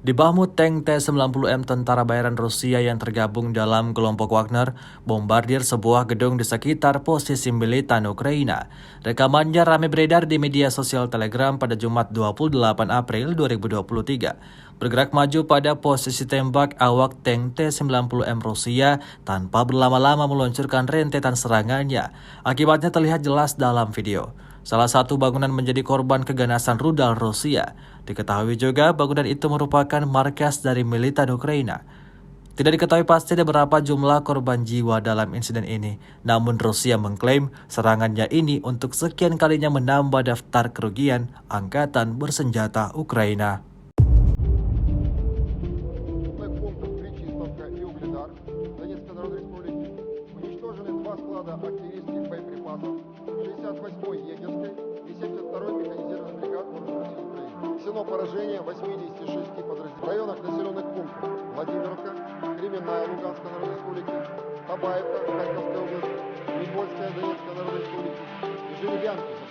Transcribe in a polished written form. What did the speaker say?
Di Bahmut, tank T-90M tentara bayaran Rusia yang tergabung dalam kelompok Wagner bombardir sebuah gedung di sekitar posisi militan Ukraina. Rekamannya ramai beredar di media sosial Telegram pada Jumat 28 April 2023. Bergerak maju pada posisi tembak, awak tank T-90M Rusia tanpa berlama-lama meluncurkan rentetan serangannya. Akibatnya terlihat jelas dalam video. Salah satu bangunan menjadi korban keganasan rudal Rusia. Diketahui juga bangunan itu merupakan markas dari militan Ukraina. Tidak diketahui pasti ada berapa jumlah korban jiwa dalam insiden ini. Namun Rusia mengklaim serangannya ini untuk sekian kalinya menambah daftar kerugian angkatan bersenjata Ukraina. Нанесено поражение 86 подразделений. В районах населенных пунктов Владимировка, Кременная Луганской Народной Республики, Табаевка Харьковской области, Никольская Донецкой Народной Республики и Жеребянка